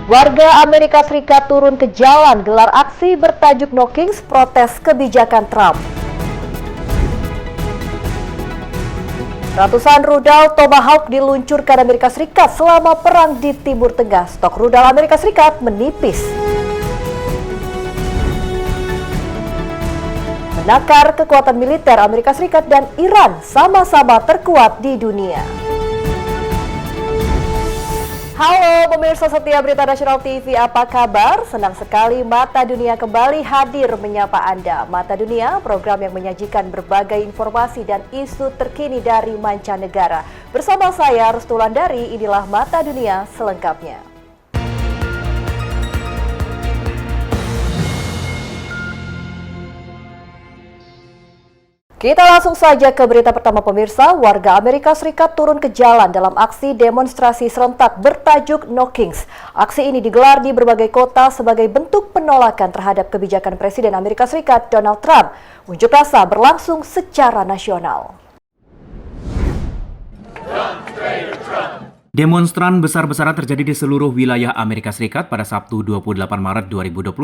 Warga Amerika Serikat turun ke jalan gelar aksi bertajuk No Kings protes kebijakan Trump. Ratusan rudal Tomahawk diluncurkan Amerika Serikat selama perang di Timur Tengah. Stok rudal Amerika Serikat menipis. Menakar kekuatan militer Amerika Serikat dan Iran sama-sama terkuat di dunia. Halo pemirsa setia Berita Nasional TV, apa kabar? Senang sekali Mata Dunia kembali hadir menyapa Anda. Mata Dunia, program yang menyajikan berbagai informasi dan isu terkini dari mancanegara. Bersama saya, Restulandari, inilah Mata Dunia selengkapnya. Kita langsung saja ke berita pertama pemirsa. Warga Amerika Serikat turun ke jalan dalam aksi demonstrasi serentak bertajuk No Kings. Aksi ini digelar di berbagai kota sebagai bentuk penolakan terhadap kebijakan Presiden Amerika Serikat Donald Trump. Unjuk rasa berlangsung secara nasional. Demonstran besar-besaran terjadi di seluruh wilayah Amerika Serikat pada Sabtu 28 Maret 2026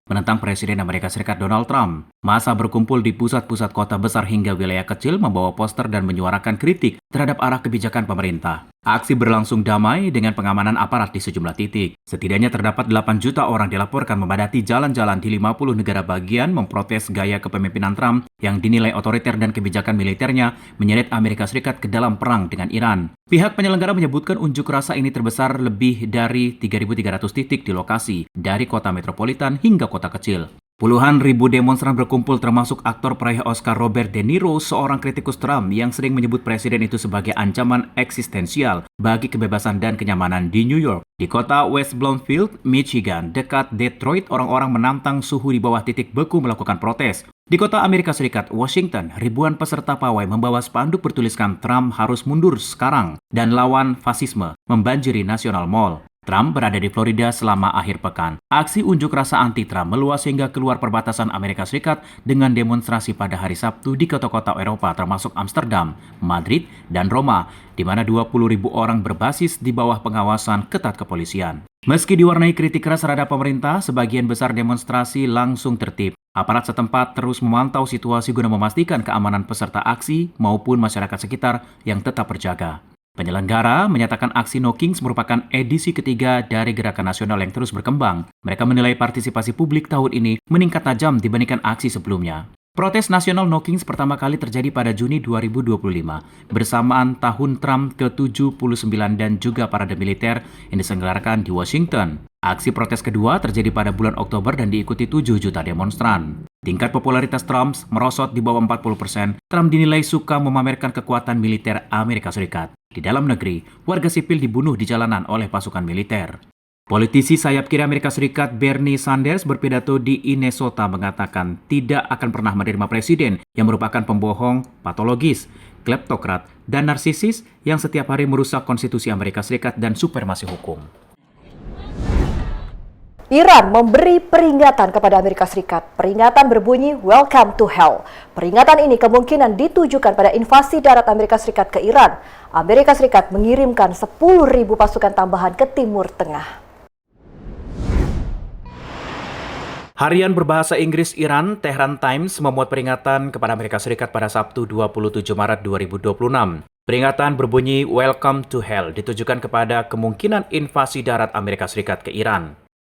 menentang Presiden Amerika Serikat Donald Trump. Massa berkumpul di pusat-pusat kota besar hingga wilayah kecil membawa poster dan menyuarakan kritik terhadap arah kebijakan pemerintah. Aksi berlangsung damai dengan pengamanan aparat di sejumlah titik. Setidaknya terdapat 8 juta orang dilaporkan memadati jalan-jalan di 50 negara bagian memprotes gaya kepemimpinan Trump yang dinilai otoriter dan kebijakan militernya menyeret Amerika Serikat ke dalam perang dengan Iran. Pihak penyelenggara menyebutkan unjuk rasa ini terbesar lebih dari 3.300 titik di lokasi, dari kota metropolitan hingga kota kecil. Puluhan ribu demonstran berkumpul termasuk aktor peraih Oscar Robert De Niro, seorang kritikus Trump yang sering menyebut presiden itu sebagai ancaman eksistensial bagi kebebasan dan kenyamanan di New York. Di kota West Bloomfield, Michigan, dekat Detroit, orang-orang menantang suhu di bawah titik beku melakukan protes. Di kota Amerika Serikat, Washington, ribuan peserta pawai membawa spanduk bertuliskan Trump harus mundur sekarang dan lawan fasisme membanjiri National Mall. Trump berada di Florida selama akhir pekan. Aksi unjuk rasa anti-Trump meluas hingga keluar perbatasan Amerika Serikat dengan demonstrasi pada hari Sabtu di kota-kota Eropa termasuk Amsterdam, Madrid, dan Roma, di mana 20.000 orang berbasis di bawah pengawasan ketat kepolisian. Meski diwarnai kritik keras terhadap pemerintah, sebagian besar demonstrasi langsung tertib. Aparat setempat terus memantau situasi guna memastikan keamanan peserta aksi maupun masyarakat sekitar yang tetap berjaga. Penyelenggara menyatakan aksi No Kings merupakan edisi ketiga dari gerakan nasional yang terus berkembang. Mereka menilai partisipasi publik tahun ini meningkat tajam dibandingkan aksi sebelumnya. Protes nasional No Kings pertama kali terjadi pada Juni 2025, bersamaan tahun Trump ke-79 dan juga parade militer yang diselenggarakan di Washington. Aksi protes kedua terjadi pada bulan Oktober dan diikuti 7 juta demonstran. Tingkat popularitas Trump merosot di bawah 40%. Trump dinilai suka memamerkan kekuatan militer Amerika Serikat. Di dalam negeri, warga sipil dibunuh di jalanan oleh pasukan militer. Politisi sayap kiri Amerika Serikat Bernie Sanders berpidato di Minnesota mengatakan tidak akan pernah menerima presiden yang merupakan pembohong, patologis, kleptokrat, dan narsisis yang setiap hari merusak konstitusi Amerika Serikat dan supremasi hukum. Iran memberi peringatan kepada Amerika Serikat. Peringatan berbunyi Welcome to Hell. Peringatan ini kemungkinan ditujukan pada invasi darat Amerika Serikat ke Iran. Amerika Serikat mengirimkan 10.000 pasukan tambahan ke Timur Tengah. Harian berbahasa Inggris Iran, Tehran Times, memuat peringatan kepada Amerika Serikat pada Sabtu 27 Maret 2026. Peringatan berbunyi Welcome to Hell ditujukan kepada kemungkinan invasi darat Amerika Serikat ke Iran.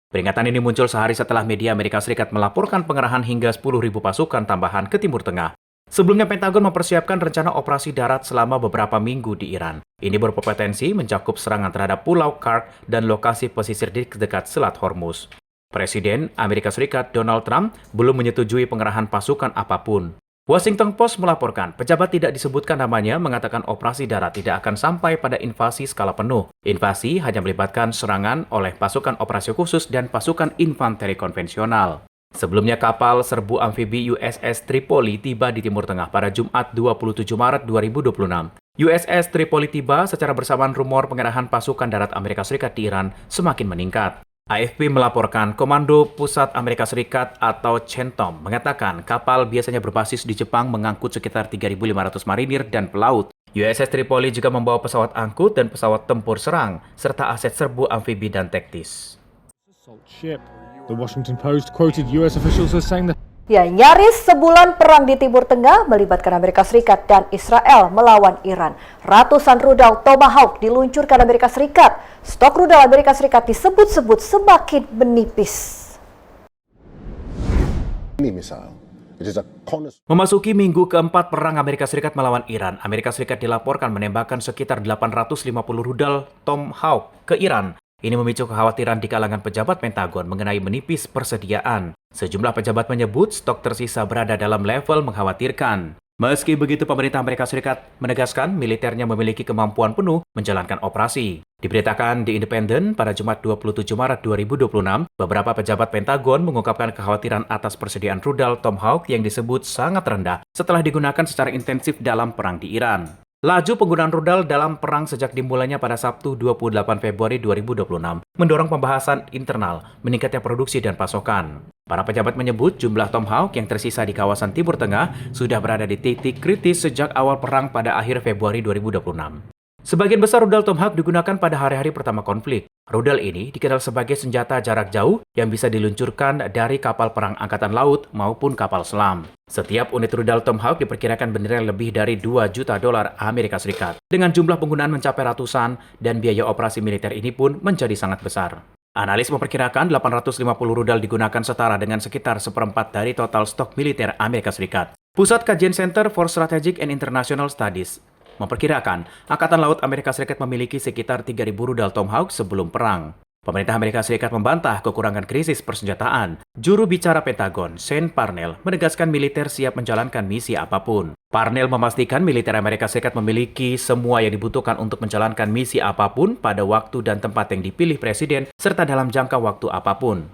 Peringatan ini muncul sehari setelah media Amerika Serikat melaporkan pengerahan hingga 10.000 pasukan tambahan ke Timur Tengah. Sebelumnya Pentagon mempersiapkan rencana operasi darat selama beberapa minggu di Iran. Ini berpotensi mencakup serangan terhadap Pulau Kark dan lokasi pesisir di dekat Selat Hormuz. Presiden Amerika Serikat Donald Trump belum menyetujui pengerahan pasukan apapun. Washington Post melaporkan pejabat tidak disebutkan namanya mengatakan operasi darat tidak akan sampai pada invasi skala penuh. Invasi hanya melibatkan serangan oleh pasukan operasi khusus dan pasukan infanteri konvensional. Sebelumnya kapal serbu amfibi USS Tripoli tiba di Timur Tengah pada Jumat 27 Maret 2026. USS Tripoli tiba secara bersamaan rumor pengerahan pasukan darat Amerika Serikat di Iran semakin meningkat. AFP melaporkan Komando Pusat Amerika Serikat atau CENTCOM mengatakan kapal biasanya berbasis di Jepang mengangkut sekitar 3.500 marinir dan pelaut. USS Tripoli juga membawa pesawat angkut dan pesawat tempur serang, serta aset serbu amfibi dan taktis. assault ship. The Washington Post quoted U.S. officials as saying that Ya, nyaris sebulan perang di Timur Tengah melibatkan Amerika Serikat dan Israel melawan Iran. Ratusan rudal Tomahawk diluncurkan Amerika Serikat. Stok rudal Amerika Serikat disebut-sebut semakin menipis. Memasuki minggu keempat perang Amerika Serikat melawan Iran, Amerika Serikat dilaporkan menembakkan sekitar 850 rudal Tomahawk ke Iran. Ini memicu kekhawatiran di kalangan pejabat Pentagon mengenai menipis persediaan. Sejumlah pejabat menyebut stok tersisa berada dalam level mengkhawatirkan. Meski begitu, pemerintah Amerika Serikat menegaskan militernya memiliki kemampuan penuh menjalankan operasi. Diberitakan di Independen pada Jumat 27 Maret 2026, beberapa pejabat Pentagon mengungkapkan kekhawatiran atas persediaan rudal Tomahawk yang disebut sangat rendah setelah digunakan secara intensif dalam perang di Iran. Laju penggunaan rudal dalam perang sejak dimulainya pada Sabtu 28 Februari 2026 mendorong pembahasan internal, meningkatnya produksi dan pasokan. Para pejabat menyebut jumlah Tomahawk yang tersisa di kawasan Timur Tengah sudah berada di titik kritis sejak awal perang pada akhir Februari 2026. Sebagian besar rudal Tomahawk digunakan pada hari-hari pertama konflik. Rudal ini dikenal sebagai senjata jarak jauh yang bisa diluncurkan dari kapal perang angkatan laut maupun kapal selam. Setiap unit rudal Tomahawk diperkirakan bernilai lebih dari 2 juta dolar Amerika Serikat. Dengan jumlah penggunaan mencapai ratusan dan biaya operasi militer ini pun menjadi sangat besar. Analis memperkirakan 850 rudal digunakan setara dengan sekitar seperempat dari total stok militer Amerika Serikat. Pusat Kajian Center for Strategic and International Studies memperkirakan Angkatan Laut Amerika Serikat memiliki sekitar 3.000 rudal Tomahawk sebelum perang. Pemerintah Amerika Serikat membantah kekurangan krisis persenjataan. Juru bicara Pentagon, Sean Parnell, menegaskan militer siap menjalankan misi apapun. Parnell memastikan militer Amerika Serikat memiliki semua yang dibutuhkan untuk menjalankan misi apapun pada waktu dan tempat yang dipilih presiden serta dalam jangka waktu apapun.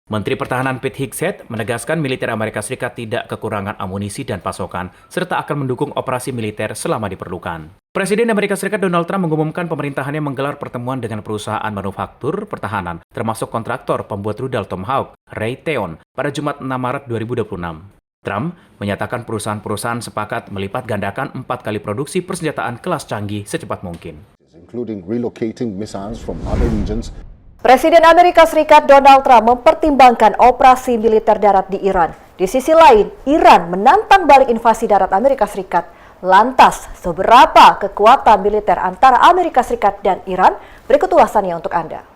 Menteri Pertahanan Pete Hegseth menegaskan militer Amerika Serikat tidak kekurangan amunisi dan pasokan, serta akan mendukung operasi militer selama diperlukan. Presiden Amerika Serikat Donald Trump mengumumkan pemerintahannya menggelar pertemuan dengan perusahaan manufaktur pertahanan, termasuk kontraktor pembuat rudal Tomahawk, Raytheon, pada Jumat 6 Maret 2026. Trump menyatakan perusahaan-perusahaan sepakat melipat gandakan 4 kali produksi persenjataan kelas canggih secepat mungkin. Including relocating missiles from other regions. Presiden Amerika Serikat Donald Trump mempertimbangkan operasi militer darat di Iran. Di sisi lain, Iran menantang balik invasi darat Amerika Serikat. Lantas, seberapa kekuatan militer antara Amerika Serikat dan Iran? Berikut ulasannya untuk Anda.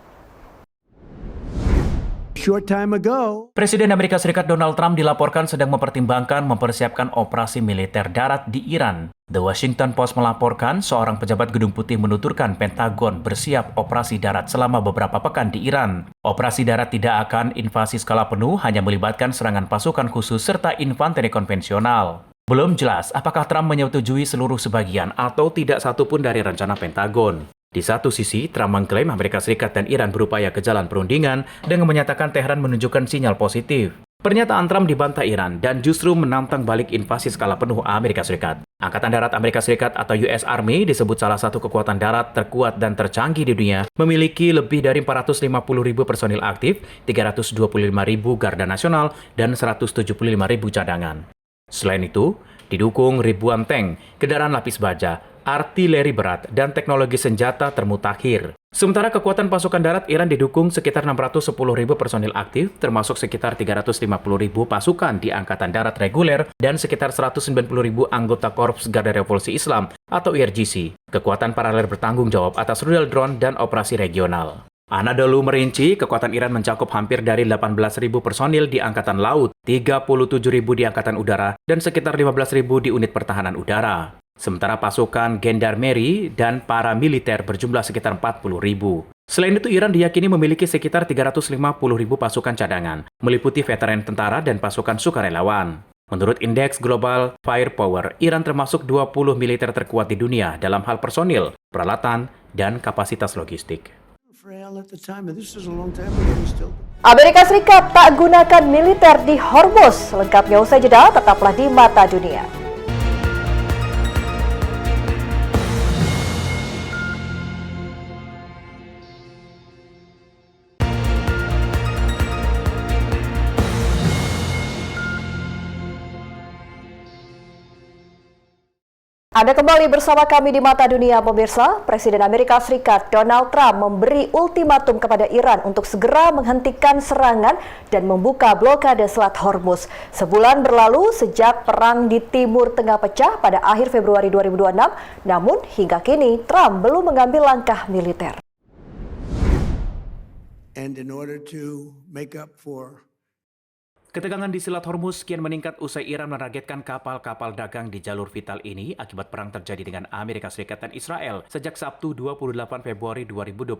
Short time ago, Presiden Amerika Serikat Donald Trump dilaporkan sedang mempersiapkan operasi militer darat di Iran. The Washington Post melaporkan seorang pejabat Gedung Putih menuturkan Pentagon bersiap operasi darat selama beberapa pekan di Iran. Operasi darat tidak akan invasi skala penuh, hanya melibatkan serangan pasukan khusus serta infanteri konvensional. Belum jelas apakah Trump menyetujui seluruh sebagian atau tidak satupun dari rencana Pentagon. Di satu sisi, Trump mengklaim Amerika Serikat dan Iran berupaya ke jalan perundingan dengan menyatakan Teheran menunjukkan sinyal positif. Pernyataan Trump dibantah Iran dan justru menantang balik invasi skala penuh Amerika Serikat. Angkatan Darat Amerika Serikat atau US Army disebut salah satu kekuatan darat terkuat dan tercanggih di dunia, memiliki lebih dari 450.000 personil aktif, 325.000 garda nasional, dan 175.000 cadangan. Selain itu, didukung ribuan tank, kendaraan lapis baja, artileri berat, dan teknologi senjata termutakhir. Sementara kekuatan pasukan darat Iran didukung sekitar 610.000 personil aktif, termasuk sekitar 350.000 pasukan di Angkatan Darat reguler dan sekitar 190.000 anggota Korps Garda Revolusi Islam atau IRGC, kekuatan paralel bertanggung jawab atas rudal drone dan operasi regional. Anadolu merinci kekuatan Iran mencakup hampir dari 18.000 personil di Angkatan Laut, 37.000 di Angkatan Udara, dan sekitar 15.000 di unit pertahanan udara. Sementara pasukan gendarmeri dan paramiliter berjumlah sekitar 40.000. Selain itu, Iran diyakini memiliki sekitar 350.000 pasukan cadangan, meliputi veteran tentara dan pasukan sukarelawan. Menurut Indeks Global Firepower, Iran termasuk 20 militer terkuat di dunia dalam hal personil, peralatan, dan kapasitas logistik. Amerika Serikat tak gunakan militer di Hormuz. Lengkapnya usai jeda, tetaplah di Mata Dunia. Anda kembali bersama kami di Mata Dunia, pemirsa. Presiden Amerika Serikat Donald Trump memberi ultimatum kepada Iran untuk segera menghentikan serangan dan membuka blokade Selat Hormuz. Sebulan berlalu sejak perang di Timur Tengah pecah pada akhir Februari 2026, namun hingga kini Trump belum mengambil langkah militer. And in order to make up for Ketegangan di Selat Hormuz kian meningkat usai Iran menargetkan kapal-kapal dagang di jalur vital ini akibat perang terjadi dengan Amerika Serikat dan Israel sejak Sabtu 28 Februari 2026.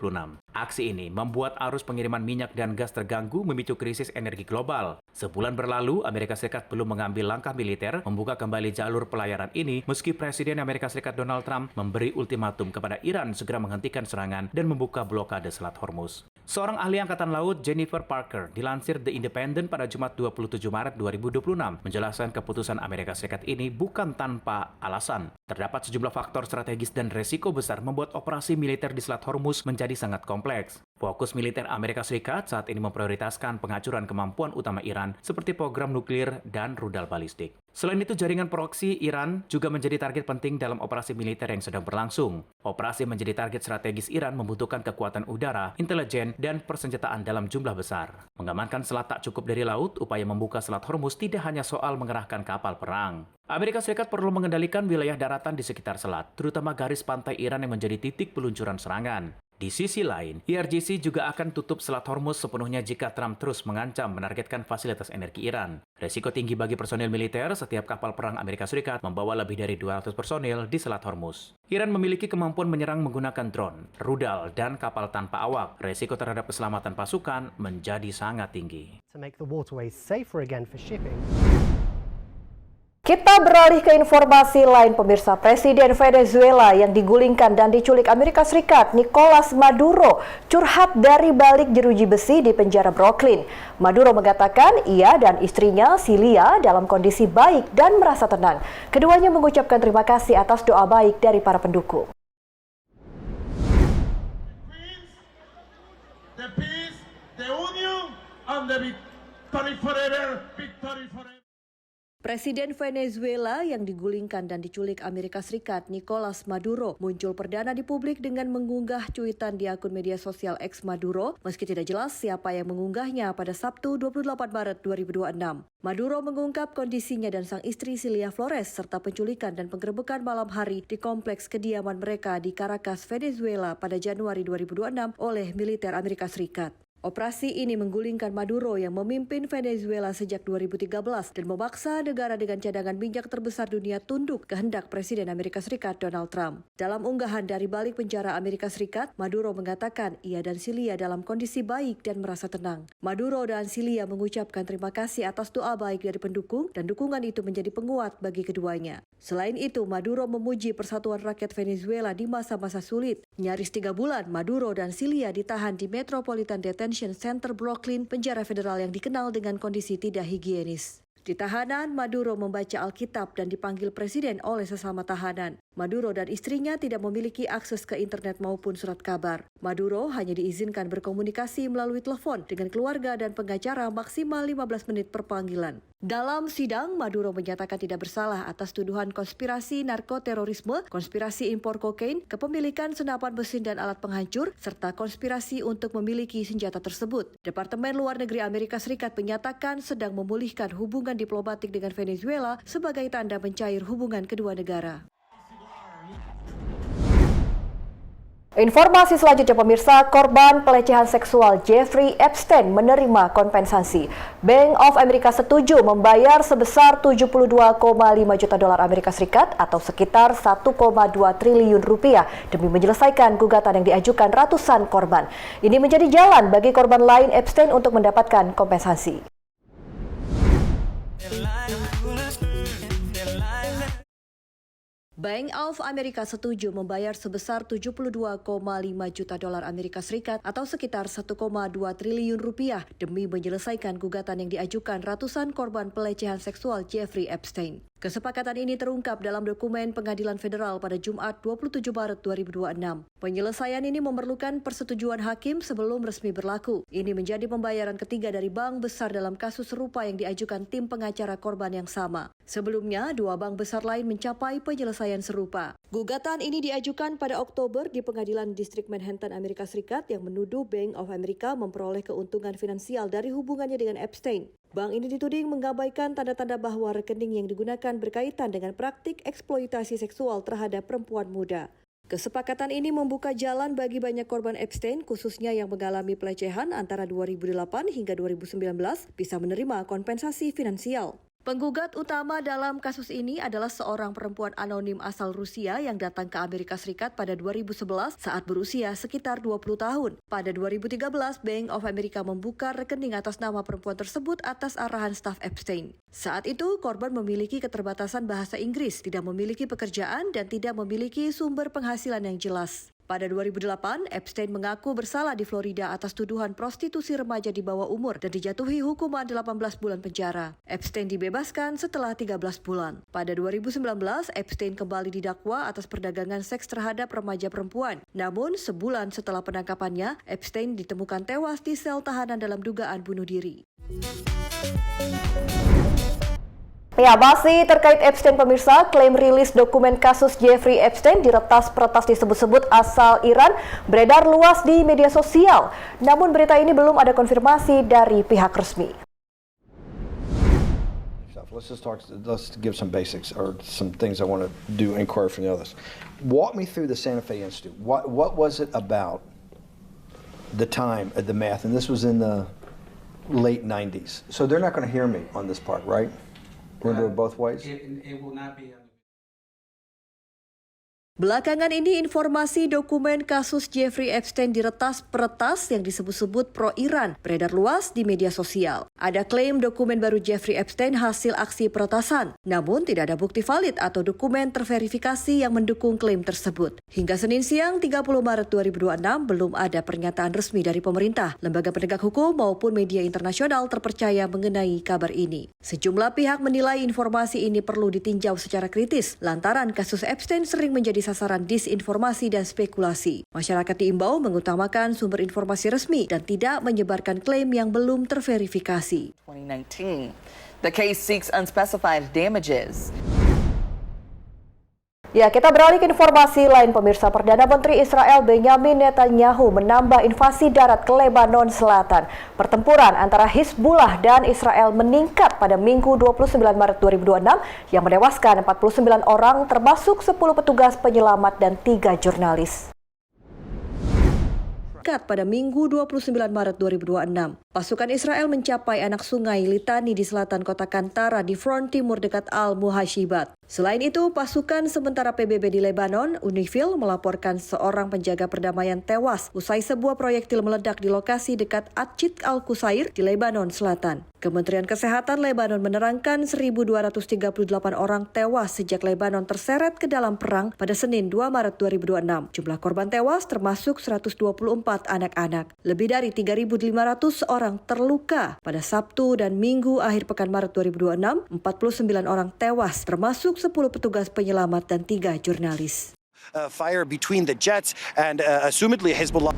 Aksi ini membuat arus pengiriman minyak dan gas terganggu, memicu krisis energi global. Sebulan berlalu, Amerika Serikat belum mengambil langkah militer membuka kembali jalur pelayaran ini meski Presiden Amerika Serikat Donald Trump memberi ultimatum kepada Iran segera menghentikan serangan dan membuka blokade Selat Hormuz. Seorang ahli Angkatan Laut, Jennifer Parker, dilansir The Independent pada Jumat 27 Maret 2026, menjelaskan keputusan Amerika Serikat ini bukan tanpa alasan. Terdapat sejumlah faktor strategis dan resiko besar membuat operasi militer di Selat Hormuz menjadi sangat kompleks. Fokus militer Amerika Serikat saat ini memprioritaskan penghancuran kemampuan utama Iran seperti program nuklir dan rudal balistik. Selain itu, jaringan proksi Iran juga menjadi target penting dalam operasi militer yang sedang berlangsung. Operasi menjadi target strategis Iran membutuhkan kekuatan udara, intelijen, dan persenjataan dalam jumlah besar. Mengamankan selat tak cukup dari laut, upaya membuka Selat Hormuz tidak hanya soal mengerahkan kapal perang. Amerika Serikat perlu mengendalikan wilayah daratan di sekitar selat, terutama garis pantai Iran yang menjadi titik peluncuran serangan. Di sisi lain, IRGC juga akan tutup Selat Hormuz sepenuhnya jika Trump terus mengancam menargetkan fasilitas energi Iran. Resiko tinggi bagi personil militer, setiap kapal perang Amerika Serikat membawa lebih dari 200 personil di Selat Hormuz. Iran memiliki kemampuan menyerang menggunakan drone, rudal, dan kapal tanpa awak. Resiko terhadap keselamatan pasukan menjadi sangat tinggi. To make the waterways safer again for shipping. Kita beralih ke informasi lain, pemirsa. Presiden Venezuela yang digulingkan dan diculik Amerika Serikat, Nicolas Maduro, curhat dari balik jeruji besi di penjara Brooklyn. Maduro mengatakan ia dan istrinya, Cilia, dalam kondisi baik dan merasa tenang. Keduanya mengucapkan terima kasih atas doa baik dari para pendukung. The peace, the union, and the victory forever, victory forever. Presiden Venezuela yang digulingkan dan diculik Amerika Serikat, Nicolas Maduro, muncul perdana di publik dengan mengunggah cuitan di akun media sosial X Maduro, meski tidak jelas siapa yang mengunggahnya pada Sabtu 28 Maret 2026. Maduro mengungkap kondisinya dan sang istri Cilia Flores serta penculikan dan penggerebekan malam hari di kompleks kediaman mereka di Caracas, Venezuela pada Januari 2026 oleh militer Amerika Serikat. Operasi ini menggulingkan Maduro yang memimpin Venezuela sejak 2013 dan memaksa negara dengan cadangan minyak terbesar dunia tunduk kehendak Presiden Amerika Serikat Donald Trump. Dalam unggahan dari balik penjara Amerika Serikat, Maduro mengatakan ia dan Cilia dalam kondisi baik dan merasa tenang. Maduro dan Cilia mengucapkan terima kasih atas doa baik dari pendukung dan dukungan itu menjadi penguat bagi keduanya. Selain itu, Maduro memuji persatuan rakyat Venezuela di masa-masa sulit. Nyaris 3 bulan, Maduro dan Cilia ditahan di Metropolitan Detention Center Brooklyn, penjara federal yang dikenal dengan kondisi tidak higienis. Di tahanan, Maduro membaca Alkitab dan dipanggil presiden oleh sesama tahanan. Maduro dan istrinya tidak memiliki akses ke internet maupun surat kabar. Maduro hanya diizinkan berkomunikasi melalui telepon dengan keluarga dan pengacara maksimal 15 menit per panggilan. Dalam sidang, Maduro menyatakan tidak bersalah atas tuduhan konspirasi narkoterorisme, konspirasi impor kokain, kepemilikan senapan mesin dan alat penghancur, serta konspirasi untuk memiliki senjata tersebut. Departemen Luar Negeri Amerika Serikat menyatakan sedang memulihkan hubungan diplomatik dengan Venezuela sebagai tanda mencair hubungan kedua negara. Informasi selanjutnya, pemirsa, korban pelecehan seksual Jeffrey Epstein menerima kompensasi. Bank of America setuju membayar sebesar 72,5 juta dolar Amerika Serikat atau sekitar 1,2 triliun rupiah demi menyelesaikan gugatan yang diajukan ratusan korban. Ini menjadi jalan bagi korban lain Epstein untuk mendapatkan kompensasi. Bank of America setuju membayar sebesar 72,5 juta dolar Amerika Serikat atau sekitar 1,2 triliun rupiah demi menyelesaikan gugatan yang diajukan ratusan korban pelecehan seksual Jeffrey Epstein. Kesepakatan ini terungkap dalam dokumen Pengadilan Federal pada Jumat 27 Maret 2026. Penyelesaian ini memerlukan persetujuan hakim sebelum resmi berlaku. Ini menjadi pembayaran ketiga dari bank besar dalam kasus serupa yang diajukan tim pengacara korban yang sama. Sebelumnya, 2 bank besar lain mencapai penyelesaian penyelesaian serupa. Gugatan ini diajukan pada Oktober di Pengadilan Distrik Manhattan, Amerika Serikat yang menuduh Bank of America memperoleh keuntungan finansial dari hubungannya dengan Epstein. Bank ini dituding mengabaikan tanda-tanda bahwa rekening yang digunakan berkaitan dengan praktik eksploitasi seksual terhadap perempuan muda. Kesepakatan ini membuka jalan bagi banyak korban Epstein, khususnya yang mengalami pelecehan antara 2008 hingga 2019, bisa menerima kompensasi finansial. Penggugat utama dalam kasus ini adalah seorang perempuan anonim asal Rusia yang datang ke Amerika Serikat pada 2011 saat berusia sekitar 20 tahun. Pada 2013, Bank of America membuka rekening atas nama perempuan tersebut atas arahan staf Epstein. Saat itu, korban memiliki keterbatasan bahasa Inggris, tidak memiliki pekerjaan, dan tidak memiliki sumber penghasilan yang jelas. Pada 2008, Epstein mengaku bersalah di Florida atas tuduhan prostitusi remaja di bawah umur dan dijatuhi hukuman 18 bulan penjara. Epstein dibebaskan setelah 13 bulan. Pada 2019, Epstein kembali didakwa atas perdagangan seks terhadap remaja perempuan. Namun, sebulan setelah penangkapannya, Epstein ditemukan tewas di sel tahanan dalam dugaan bunuh diri. Ya, masih terkait Epstein pemirsa, klaim rilis dokumen kasus Jeffrey Epstein diretas-peretas disebut-sebut asal Iran beredar luas di media sosial. Namun berita ini belum ada konfirmasi dari pihak resmi. Let's give some basics or some things I want to do inquiry from the others. Walk me through the Santa Fe Institute. What was it about the time of the math? And this was in the late 90s. So they're not going to hear me on this part, right? We're going to do it both ways? It will not be. Belakangan ini informasi dokumen kasus Jeffrey Epstein diretas-peretas yang disebut-sebut pro-Iran beredar luas di media sosial. Ada klaim dokumen baru Jeffrey Epstein hasil aksi peretasan, namun tidak ada bukti valid atau dokumen terverifikasi yang mendukung klaim tersebut. Hingga Senin siang 30 Maret 2026 belum ada pernyataan resmi dari pemerintah, lembaga penegak hukum maupun media internasional terpercaya mengenai kabar ini. Sejumlah pihak menilai informasi ini perlu ditinjau secara kritis lantaran kasus Epstein sering menjadi sasaran disinformasi dan spekulasi. Masyarakat diimbau mengutamakan sumber informasi resmi dan tidak menyebarkan klaim yang belum terverifikasi. 2019. The case seeks unspecified damages. Ya, kita beralih ke informasi lain pemirsa. Perdana Menteri Israel Benjamin Netanyahu menambah invasi darat ke Lebanon Selatan. Pertempuran antara Hizbullah dan Israel meningkat pada Minggu 29 Maret 2026 yang menewaskan 49 orang termasuk 10 petugas penyelamat dan 3 jurnalis. Pada Minggu 29 Maret 2026, pasukan Israel mencapai anak sungai Litani di selatan kota Kantara di front timur dekat Al-Muhashibat. Selain itu, pasukan sementara PBB di Lebanon, UNIFIL, melaporkan seorang penjaga perdamaian tewas usai sebuah proyektil meledak di lokasi dekat Atchit Al-Qusair di Lebanon Selatan. Kementerian Kesehatan Lebanon menerangkan 1.238 orang tewas sejak Lebanon terseret ke dalam perang pada Senin 2 Maret 2026. Jumlah korban tewas termasuk 124 anak-anak. Lebih dari 3.500 orang terluka. Pada Sabtu dan Minggu akhir pekan Maret 2026, 49 orang tewas termasuk 10 petugas penyelamat dan 3 jurnalis. Fire between the jets and assumedly Hezbollah.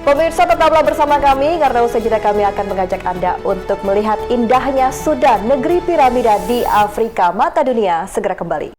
Pemirsa, tetaplah bersama kami karena usai jeda kami akan mengajak Anda untuk melihat indahnya Sudan, negeri piramida di Afrika. Mata Dunia segera kembali.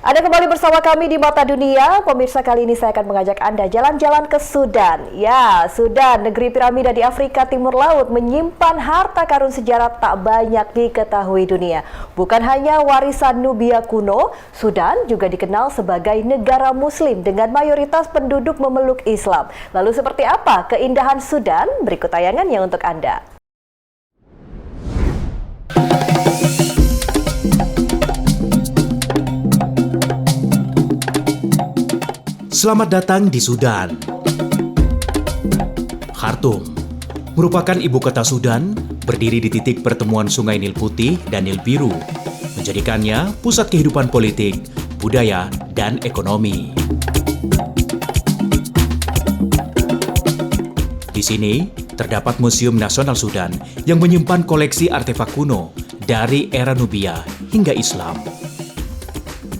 Anda kembali bersama kami di Mata Dunia. Pemirsa, kali ini saya akan mengajak Anda jalan-jalan ke Sudan. Ya, Sudan, negeri piramida di Afrika Timur Laut, menyimpan harta karun sejarah tak banyak diketahui dunia. Bukan hanya warisan Nubia kuno, Sudan juga dikenal sebagai negara Muslim dengan mayoritas penduduk memeluk Islam. Lalu seperti apa keindahan Sudan? Berikut tayangannya untuk Anda. Selamat datang di Sudan. Khartoum merupakan ibu kota Sudan, berdiri di titik pertemuan Sungai Nil Putih dan Nil Biru, menjadikannya pusat kehidupan politik, budaya, dan ekonomi. Di sini terdapat Museum Nasional Sudan yang menyimpan koleksi artefak kuno dari era Nubia hingga Islam.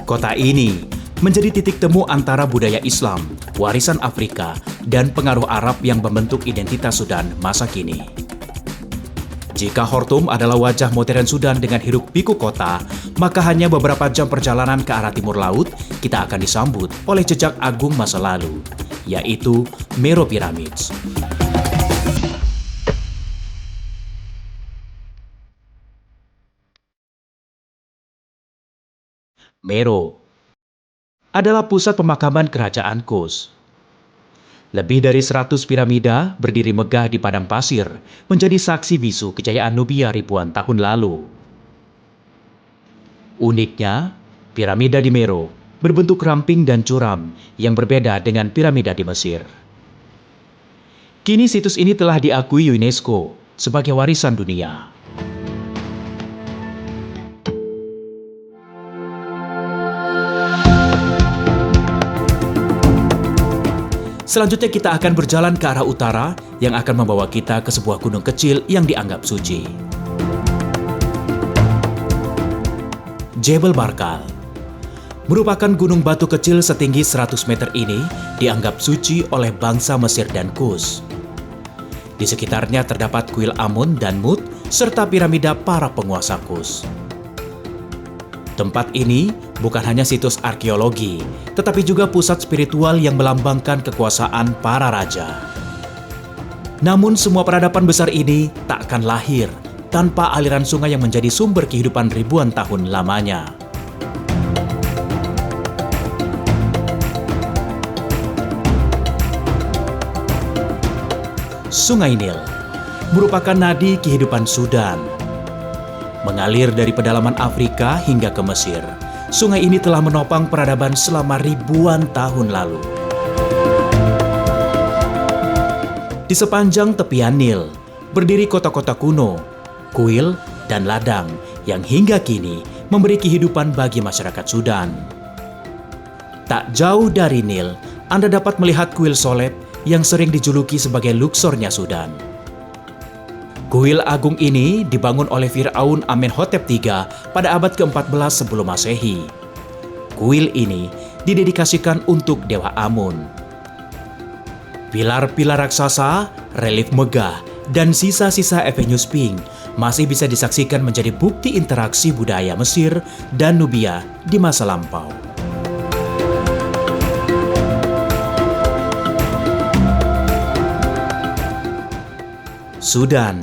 Kota ini menjadi titik temu antara budaya Islam, warisan Afrika, dan pengaruh Arab yang membentuk identitas Sudan masa kini. Jika Khartoum adalah wajah modern Sudan dengan hiruk-pikuk kota, maka hanya beberapa jam perjalanan ke arah timur laut, kita akan disambut oleh jejak agung masa lalu, yaitu Meroe Pyramids. Meroe adalah pusat pemakaman kerajaan Kos. Lebih dari 100 piramida berdiri megah di padang pasir, menjadi saksi bisu kejayaan Nubia ribuan tahun lalu. Uniknya, piramida di Meroe berbentuk ramping dan curam yang berbeda dengan piramida di Mesir. Kini situs ini telah diakui UNESCO sebagai warisan dunia. Selanjutnya kita akan berjalan ke arah utara yang akan membawa kita ke sebuah gunung kecil yang dianggap suci. Jebel Barkal merupakan gunung batu kecil setinggi 100 meter ini dianggap suci oleh bangsa Mesir dan Kos. Di sekitarnya terdapat kuil Amun dan Mut serta piramida para penguasa Kos. Tempat ini bukan hanya situs arkeologi, tetapi juga pusat spiritual yang melambangkan kekuasaan para raja. Namun semua peradaban besar ini tak akan lahir tanpa aliran sungai yang menjadi sumber kehidupan ribuan tahun lamanya. Sungai Nil merupakan nadi kehidupan Sudan. Mengalir dari pedalaman Afrika hingga ke Mesir, sungai ini telah menopang peradaban selama ribuan tahun lalu. Di sepanjang tepian Nil, berdiri kota-kota kuno, kuil, dan ladang yang hingga kini memberi kehidupan bagi masyarakat Sudan. Tak jauh dari Nil, Anda dapat melihat kuil Soleb yang sering dijuluki sebagai Luxornya Sudan. Kuil agung ini dibangun oleh Firaun Amenhotep III pada abad ke-14 sebelum Masehi. Kuil ini didedikasikan untuk Dewa Amun. Pilar-pilar raksasa, relief megah, dan sisa-sisa Avenue Sphinx masih bisa disaksikan menjadi bukti interaksi budaya Mesir dan Nubia di masa lampau. Sudan,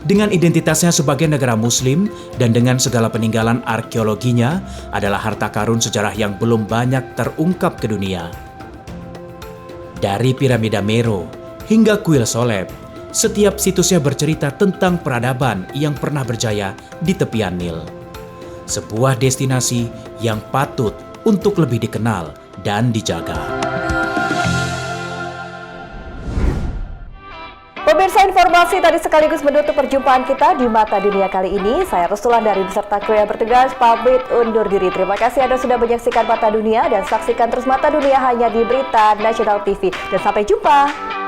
dengan identitasnya sebagai negara Muslim dan dengan segala peninggalan arkeologinya, adalah harta karun sejarah yang belum banyak terungkap ke dunia. Dari piramida Meroe hingga kuil Soleb, setiap situsnya bercerita tentang peradaban yang pernah berjaya di tepian Nil. Sebuah destinasi yang patut untuk lebih dikenal dan dijaga. Pemirsa, informasi tadi sekaligus menutup perjumpaan kita di Mata Dunia kali ini. Saya Rusulan dari beserta kru yang bertugas pamit undur diri. Terima kasih Anda sudah menyaksikan Mata Dunia dan saksikan terus Mata Dunia hanya di Berita Nasional TV. Dan sampai jumpa.